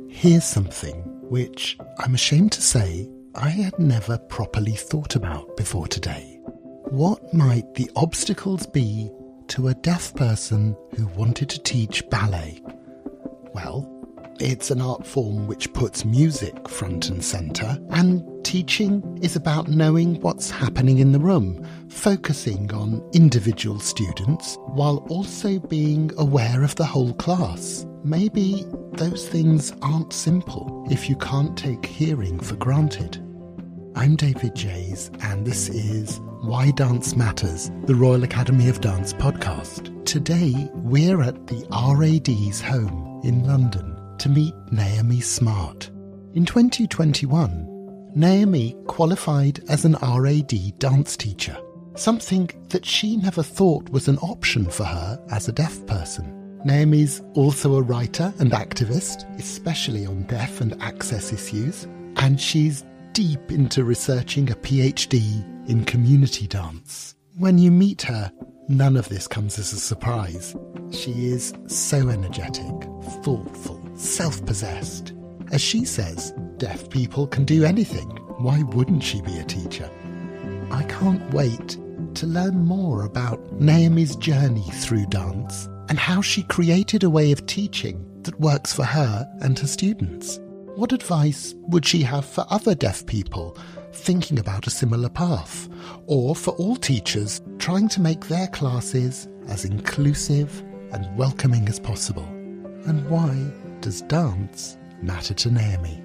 Here's something which I'm ashamed to say I had never properly thought about before today. What might the obstacles be to a deaf person who wanted to teach ballet? Well, it's an art form which puts music front and centre, and teaching is about knowing what's happening in the room, focusing on individual students while also being aware of the whole class. Maybe those things aren't simple if you can't take hearing for granted. I'm David Jays, and this is Why Dance Matters, the Royal Academy of Dance podcast. Today, we're at the RAD's home in London to meet Naomi Smart. In 2021, Naomi qualified as an RAD dance teacher, something that she never thought was an option for her as a deaf person. Naomi's also a writer and activist, especially on deaf and access issues, and she's deep into researching a PhD in community dance. When you meet her, none of this comes as a surprise. She is so energetic, thoughtful, self-possessed. As she says, deaf people can do anything. Why wouldn't she be a teacher? I can't wait to learn more about Naomi's journey through dance and how she created a way of teaching that works for her and her students. What advice would she have for other deaf people thinking about a similar path, or for all teachers trying to make their classes as inclusive and welcoming as possible? And why does dance matter to Naomi?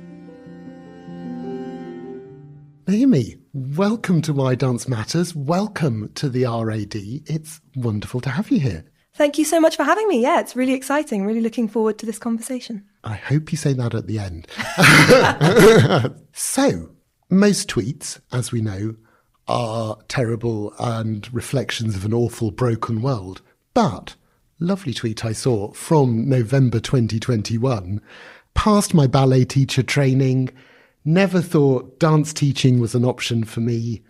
Naomi, welcome to Why Dance Matters. Welcome to the RAD. It's wonderful to have you here. Thank you so much for having me. Yeah, it's really exciting. Really looking forward to this conversation. I hope you say that at the end. So, most tweets, as we know, are terrible and reflections of an awful, broken world. But, lovely tweet I saw from November 2021, passed my ballet teacher training, never thought dance teaching was an option for me,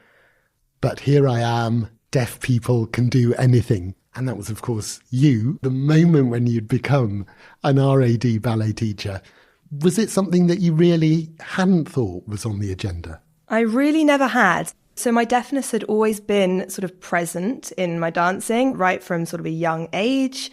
but here I am, deaf people can do anything. And that was, of course, you, the moment when you'd become an RAD ballet teacher. Was it something that you really hadn't thought was on the agenda? I really never had. So my deafness had always been sort of present in my dancing, right from sort of a young age.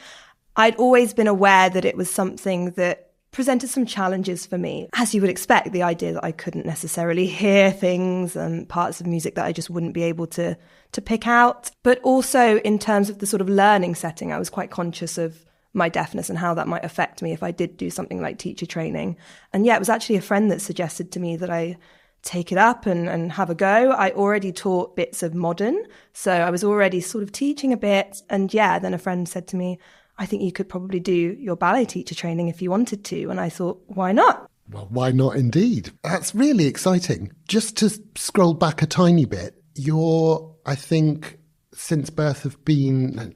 I'd always been aware that it was something that presented some challenges for me. As you would expect, the idea that I couldn't necessarily hear things and parts of music that I just wouldn't be able to pick out. But also in terms of the sort of learning setting, I was quite conscious of my deafness and how that might affect me if I did do something like teacher training. And yeah, it was actually a friend that suggested to me that I take it up and have a go. I already taught bits of modern, so I was already sort of teaching a bit. And yeah, then a friend said to me, I think you could probably do your ballet teacher training if you wanted to. And I thought, why not? Well, why not indeed? That's really exciting. Just to scroll back a tiny bit, you're, I think, since birth have been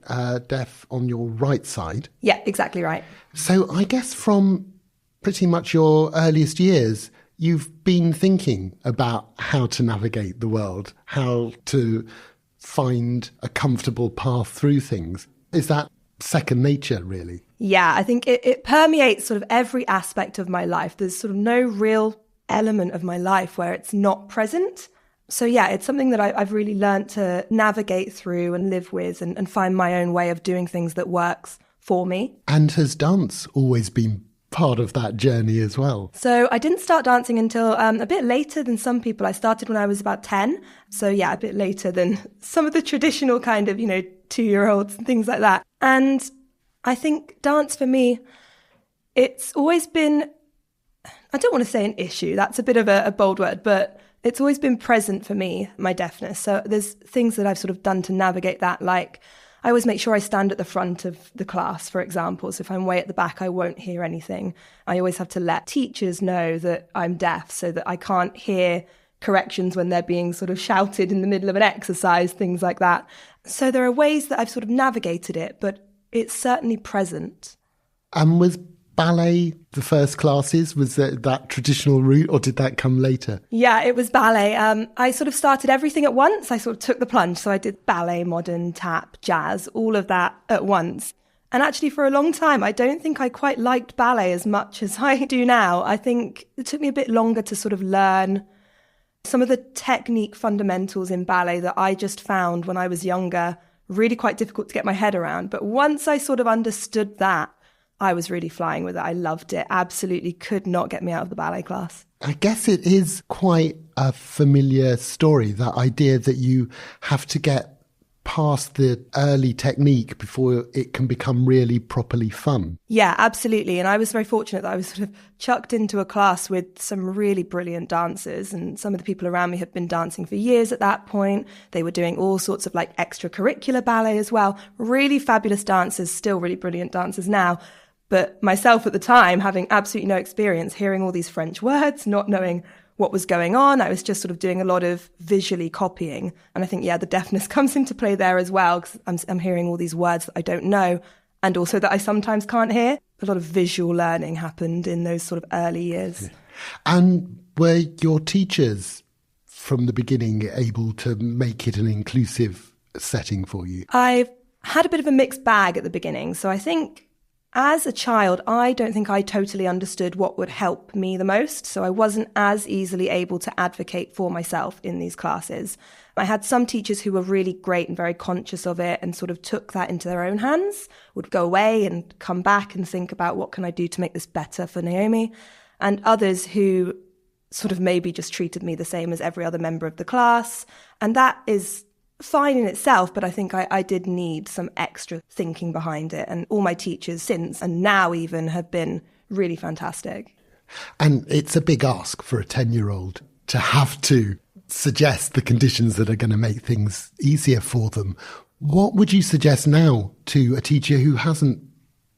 deaf on your right side. Yeah, exactly right. So I guess from pretty much your earliest years, you've been thinking about how to navigate the world, how to find a comfortable path through things. Is that second nature, really? Yeah, I think it permeates sort of every aspect of my life. There's sort of no real element of my life where it's not present. So yeah, it's something that I've really learned to navigate through and live with and find my own way of doing things that works for me. And has dance always been part of that journey as well? So I didn't start dancing until a bit later than some people. I started when I was about 10. So yeah, a bit later than some of the traditional kind of, 2-year-olds and things like that. And I think dance for me, it's always been, I don't want to say an issue, that's a bit of a bold word, but it's always been present for me, my deafness. So there's things that I've sort of done to navigate that, like I always make sure I stand at the front of the class, for example. So if I'm way at the back, I won't hear anything. I always have to let teachers know that I'm deaf so that I can't hear corrections when they're being sort of shouted in the middle of an exercise, things like that. So there are ways that I've sort of navigated it, but it's certainly present. And was ballet the first classes? Was that traditional route, or did that come later? Yeah, it was ballet. I sort of started everything at once. I sort of took the plunge. So I did ballet, modern, tap, jazz, all of that at once. And actually for a long time, I don't think I quite liked ballet as much as I do now. I think it took me a bit longer to sort of learn some of the technique fundamentals in ballet that I just found when I was younger really quite difficult to get my head around. But once I sort of understood that, I was really flying with it. I loved it. Absolutely could not get me out of the ballet class. I guess it is quite a familiar story, that idea that you have to get past the early technique before it can become really properly fun. Yeah, absolutely. And I was very fortunate that I was sort of chucked into a class with some really brilliant dancers, and some of the people around me had been dancing for years at that point. They were doing all sorts of like extracurricular ballet as well. Really fabulous dancers, still really brilliant dancers now. But myself at the time, having absolutely no experience, hearing all these French words, not knowing what was going on. I was just sort of doing a lot of visually copying. And I think, the deafness comes into play there as well, because I'm hearing all these words that I don't know, and also that I sometimes can't hear. A lot of visual learning happened in those sort of early years. And were your teachers from the beginning able to make it an inclusive setting for you? I've had a bit of a mixed bag at the beginning. So I think as a child, I don't think I totally understood what would help me the most. So I wasn't as easily able to advocate for myself in these classes. I had some teachers who were really great and very conscious of it and sort of took that into their own hands, would go away and come back and think about what can I do to make this better for Naomi. And others who sort of maybe just treated me the same as every other member of the class. And that is fine in itself, but I think I did need some extra thinking behind it. And all my teachers since, and now even, have been really fantastic. And it's a big ask for a 10-year-old to have to suggest the conditions that are going to make things easier for them. What would you suggest now to a teacher who hasn't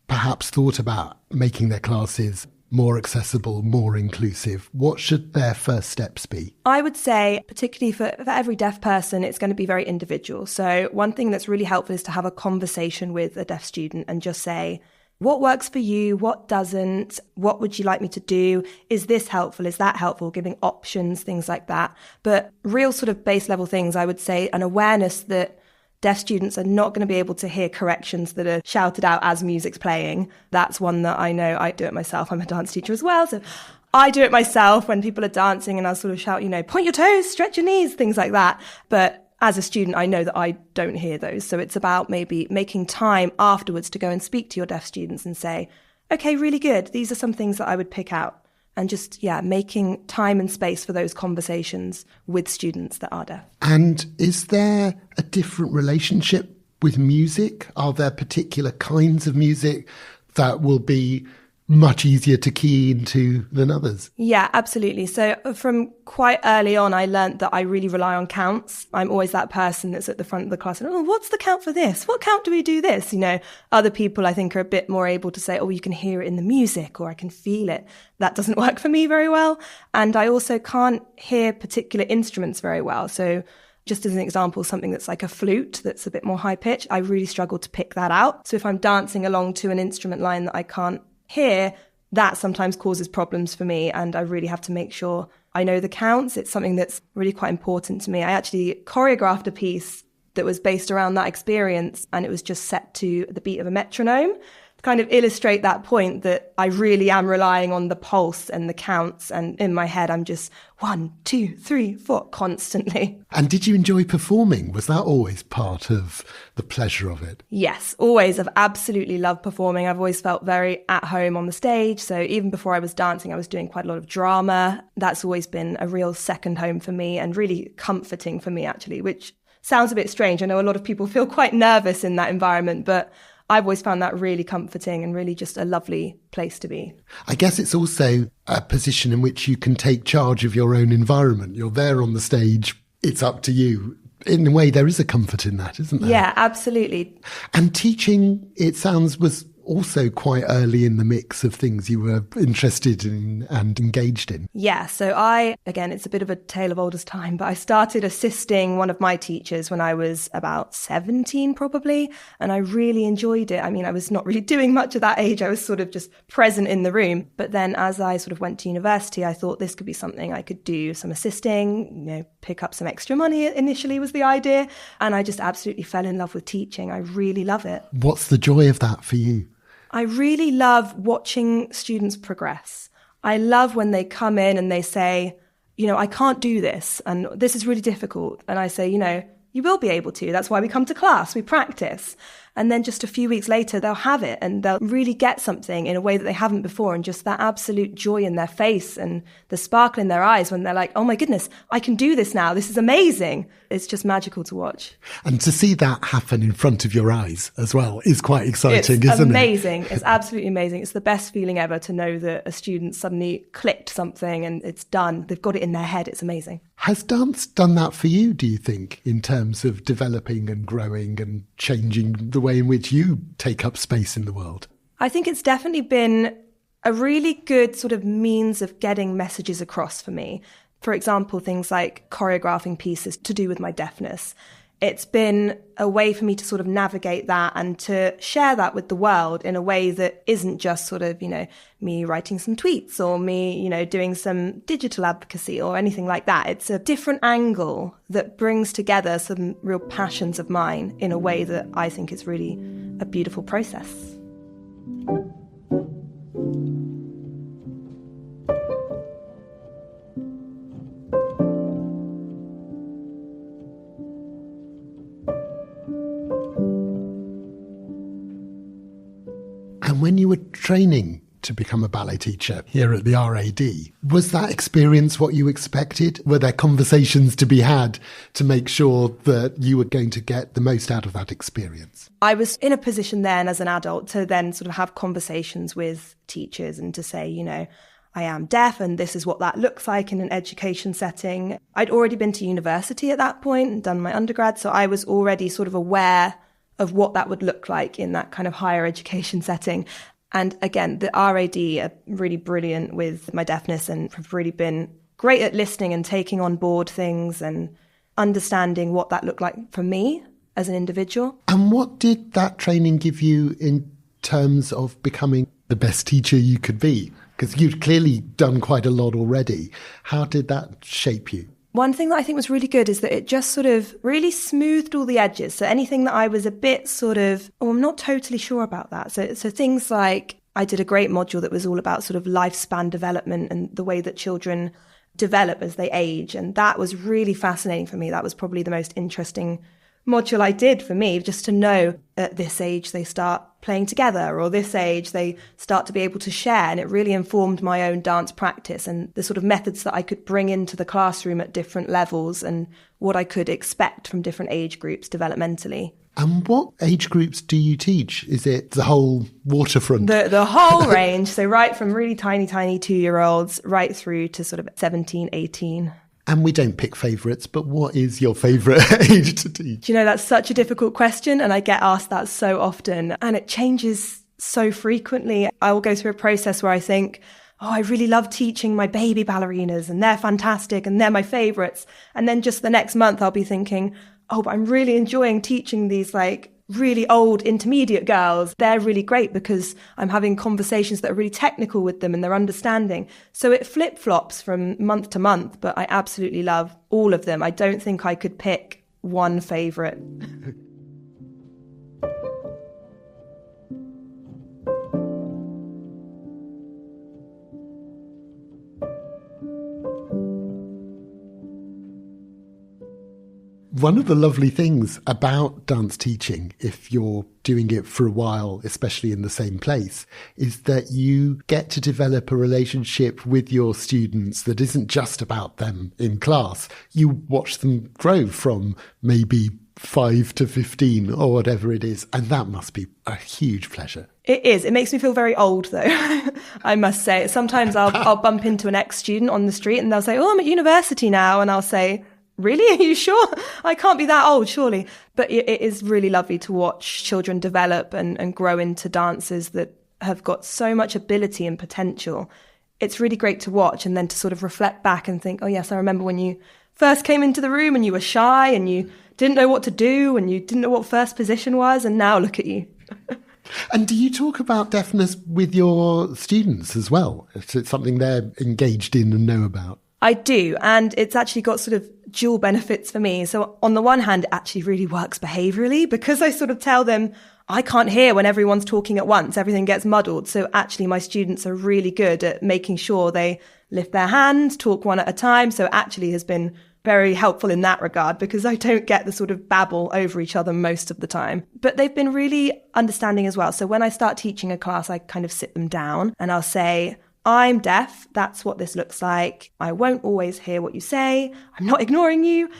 perhaps thought about making their classes more accessible, more inclusive? What should their first steps be? I would say, particularly for every deaf person, it's going to be very individual. So one thing that's really helpful is to have a conversation with a deaf student and just say, what works for you? What doesn't? What would you like me to do? Is this helpful? Is that helpful? Giving options, things like that. But real sort of base level things, I would say an awareness that deaf students are not going to be able to hear corrections that are shouted out as music's playing. That's one that I know. I do it myself. I'm a dance teacher as well. So I do it myself when people are dancing and I'll sort of shout, point your toes, stretch your knees, things like that. But as a student, I know that I don't hear those. So it's about maybe making time afterwards to go and speak to your deaf students and say, okay, really good. These are some things that I would pick out. And just, making time and space for those conversations with students that are deaf. And is there a different relationship with music? Are there particular kinds of music that will be much easier to key into than others? Yeah, absolutely. So from quite early on, I learned that I really rely on counts. I'm always that person that's at the front of the class and, what's the count for this? What count do we do this? Other people I think are a bit more able to say, you can hear it in the music or I can feel it. That doesn't work for me very well. And I also can't hear particular instruments very well. So just as an example, something that's like a flute that's a bit more high pitch, I really struggle to pick that out. So if I'm dancing along to an instrument line that I can't hear, that sometimes causes problems for me, and I really have to make sure I know the counts. It's something that's really quite important to me. I actually choreographed a piece that was based around that experience, and it was just set to the beat of a metronome to kind of illustrate that point that I really am relying on the pulse and the counts, and in my head I'm just 1, 2, 3, 4 constantly. And did you enjoy performing? Was that always part of the pleasure of it? Yes, always. I've absolutely loved performing. I've always felt very at home on the stage. So even before I was dancing, I was doing quite a lot of drama. That's always been a real second home for me and really comforting for me, actually, which sounds a bit strange. I know a lot of people feel quite nervous in that environment, but I've always found that really comforting and really just a lovely place to be. I guess it's also a position in which you can take charge of your own environment. You're there on the stage. It's up to you. In a way, there is a comfort in that, isn't there? Yeah, absolutely. And teaching, it sounds, was also quite early in the mix of things you were interested in and engaged in. Yeah, so again, it's a bit of a tale of oldest time, but I started assisting one of my teachers when I was about 17 probably, and I really enjoyed it. I mean, I was not really doing much at that age. I was sort of just present in the room. But then as I sort of went to university, I thought this could be something I could do some assisting, pick up some extra money initially was the idea. And I just absolutely fell in love with teaching. I really love it. What's the joy of that for you? I really love watching students progress. I love when they come in and they say, I can't do this and this is really difficult. And I say, you will be able to. That's why we come to class, we practice. And then just a few weeks later, they'll have it and they'll really get something in a way that they haven't before. And just that absolute joy in their face and the sparkle in their eyes when they're like, oh my goodness, I can do this now. This is amazing. It's just magical to watch. And to see that happen in front of your eyes as well is quite exciting, isn't it? It's amazing. It's absolutely amazing. It's the best feeling ever to know that a student suddenly clicked something and it's done. They've got it in their head. It's amazing. Has dance done that for you, do you think, in terms of developing and growing and changing the way in which you take up space in the world? I think it's definitely been a really good sort of means of getting messages across for me. For example, things like choreographing pieces to do with my deafness. It's been a way for me to sort of navigate that and to share that with the world in a way that isn't just sort of, me writing some tweets or me, doing some digital advocacy or anything like that. It's a different angle that brings together some real passions of mine in a way that I think is really a beautiful process. And when you were training to become a ballet teacher here at the RAD, was that experience what you expected? Were there conversations to be had to make sure that you were going to get the most out of that experience? I was in a position then as an adult to then sort of have conversations with teachers and to say, I am deaf and this is what that looks like in an education setting. I'd already been to university at that point and done my undergrad, so I was already sort of aware of what that would look like in that kind of higher education setting. And again, the RAD are really brilliant with my deafness and have really been great at listening and taking on board things and understanding what that looked like for me as an individual. And what did that training give you in terms of becoming the best teacher you could be? Because you've clearly done quite a lot already. How did that shape you? One thing that I think was really good is that it just sort of really smoothed all the edges. So anything that I was a bit sort of, I'm not totally sure about that. So things like I did a great module that was all about sort of lifespan development and the way that children develop as they age. And that was really fascinating for me. That was probably the most interesting module I did for me, just to know at this age they start playing together, or this age they start to be able to share. And it really informed my own dance practice and the sort of methods that I could bring into the classroom at different levels and what I could expect from different age groups developmentally. And what age groups do you teach? Is it the whole waterfront? The whole range. So right from really tiny 2-year-olds right through to sort of 17, 18. And we don't pick favourites, but what is your favourite age to teach? That's such a difficult question, and I get asked that so often, and it changes so frequently. I will go through a process where I think, I really love teaching my baby ballerinas, and they're fantastic, and they're my favourites. And then just the next month, I'll be thinking, but I'm really enjoying teaching these really old intermediate girls. They're really great because I'm having conversations that are really technical with them and they're understanding. So it flip-flops from month to month, but I absolutely love all of them. I don't think I could pick one favourite. One of the lovely things about dance teaching, if you're doing it for a while, especially in the same place, is that you get to develop a relationship with your students that isn't just about them in class. You watch them grow from maybe 5 to 15 or whatever it is, and that must be a huge pleasure. It is. It makes me feel very old, though, I must say. Sometimes I'll bump into an ex-student on the street and they'll say, I'm at university now. And I'll say, really? Are you sure? I can't be that old, surely. But it is really lovely to watch children develop and grow into dancers that have got so much ability and potential. It's really great to watch and then to sort of reflect back and think, oh yes, I remember when you first came into the room and you were shy and you didn't know what to do and you didn't know what first position was, and now look at you. And do you talk about deafness with your students as well? It's something they're engaged in and know about? I do, and it's actually got sort of dual benefits for me. So on the one hand, it actually really works behaviourally because I sort of tell them, I can't hear when everyone's talking at once, everything gets muddled. So actually my students are really good at making sure they lift their hands, talk one at a time. So it actually has been very helpful in that regard because I don't get the sort of babble over each other most of the time. But they've been really understanding as well. So when I start teaching a class, I kind of sit them down and I'll say, I'm deaf. That's what this looks like. I won't always hear what you say. I'm not ignoring you.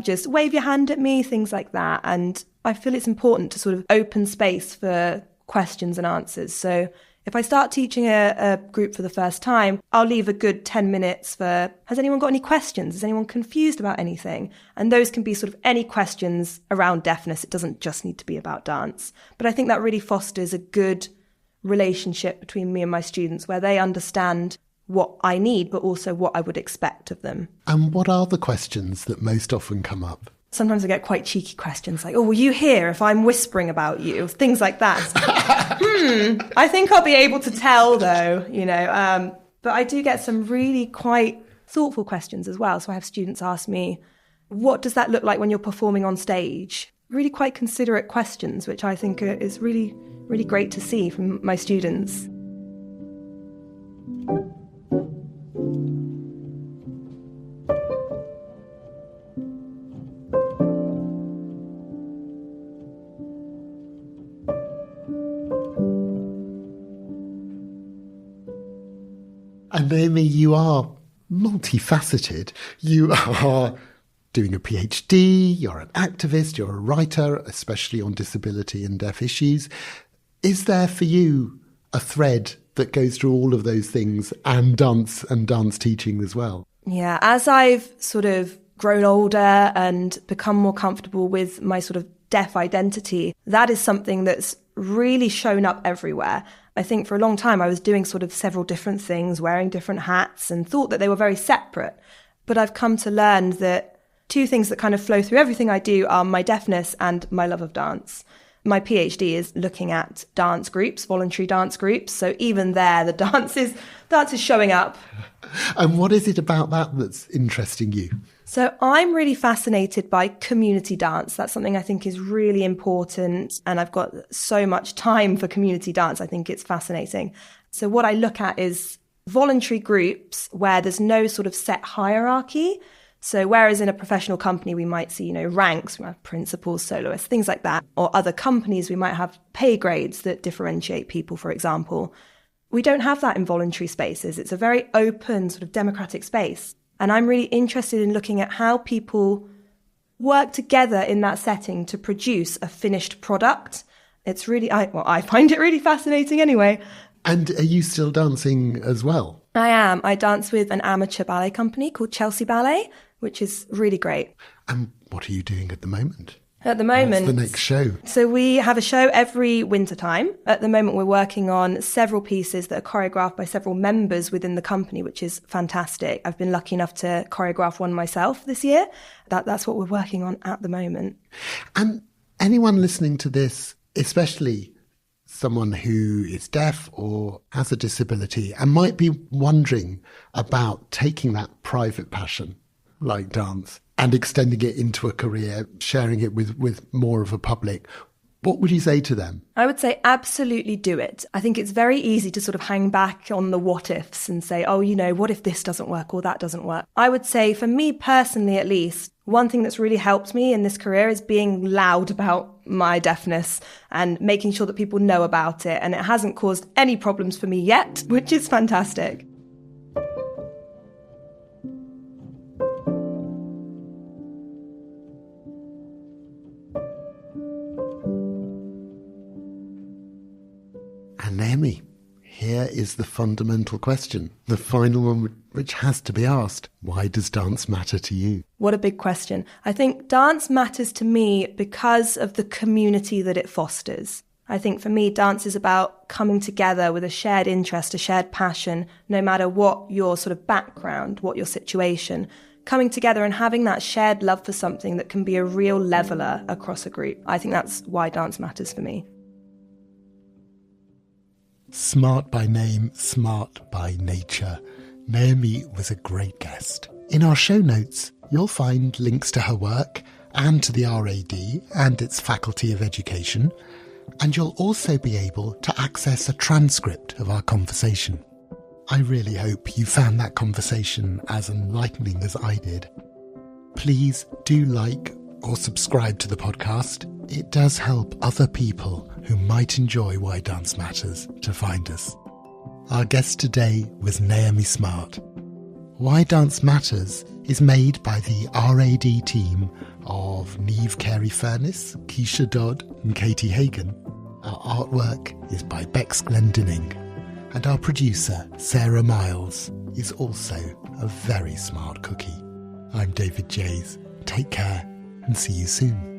Just wave your hand at me, things like that. And I feel it's important to sort of open space for questions and answers. So if I start teaching a group for the first time, I'll leave a good 10 minutes for, has anyone got any questions? Is anyone confused about anything? And those can be sort of any questions around deafness. It doesn't just need to be about dance. But I think that really fosters a good relationship between me and my students where they understand what I need, but also what I would expect of them. And what are the questions that most often come up? Sometimes I get quite cheeky questions like, oh, will you hear if I'm whispering about you? Things like that. I think I'll be able to tell though, but I do get some really quite thoughtful questions as well. So I have students ask me, what does that look like when you're performing on stage? Really quite considerate questions, which I think is really, really great to see from my students. And Naomi, you are multifaceted. You are doing a PhD, you're an activist, you're a writer, especially on disability and deaf issues. Is there for you a thread that goes through all of those things and dance teaching as well? Yeah, as I've sort of grown older and become more comfortable with my sort of deaf identity, that is something that's really shown up everywhere. I think for a long time I was doing sort of several different things, wearing different hats and thought that they were very separate. But I've come to learn that two things that kind of flow through everything I do are my deafness and my love of dance. My PhD is looking at dance groups, voluntary dance groups. So even there, the dance is showing up. And what is it about that that's interesting you? So I'm really fascinated by community dance. That's something I think is really important. And I've got so much time for community dance. I think it's fascinating. So what I look at is voluntary groups where there's no sort of set hierarchy. So whereas in a professional company, we might see, ranks, we have principals, soloists, things like that. Or other companies, we might have pay grades that differentiate people, for example. We don't have that in voluntary spaces. It's a very open, sort of democratic space. And I'm really interested in looking at how people work together in that setting to produce a finished product. It's really, I find it really fascinating anyway. And are you still dancing as well? I am. I dance with an amateur ballet company called Chelsea Ballet, which is really great. And what are you doing at the moment? At the moment... What's the next show? So we have a show every winter time. At the moment, we're working on several pieces that are choreographed by several members within the company, which is fantastic. I've been lucky enough to choreograph one myself this year. That's what we're working on at the moment. And anyone listening to this, especially someone who is deaf or has a disability and might be wondering about taking that private passion like dance and extending it into a career, sharing it with more of a public, what would you say to them? I would say absolutely do it. I think it's very easy to sort of hang back on the what ifs and say, oh, what if this doesn't work or that doesn't work? I would say for me personally, at least, one thing that's really helped me in this career is being loud about my deafness and making sure that people know about it. And it hasn't caused any problems for me yet, which is fantastic. And Naomi, here is the fundamental question, the final one which has to be asked. Why does dance matter to you? What a big question. I think dance matters to me because of the community that it fosters. I think for me, dance is about coming together with a shared interest, a shared passion, no matter what your sort of background, what your situation, coming together and having that shared love for something that can be a real leveller across a group. I think that's why dance matters for me. Smart by name, smart by nature. Naomi was a great guest. In our show notes, you'll find links to her work and to the RAD and its Faculty of Education, and you'll also be able to access a transcript of our conversation. I really hope you found that conversation as enlightening as I did. Please do like or subscribe to the podcast. It does help other people who might enjoy Why Dance Matters to find us. Our guest today was Naomi Smart. Why Dance Matters is made by the RAD team of Niamh Carey-Furness, Keisha Dodd and Katie Hagan. Our artwork is by Bex Glendinning, and our producer, Sarah Miles, is also a very smart cookie. I'm David Jays. Take care and see you soon.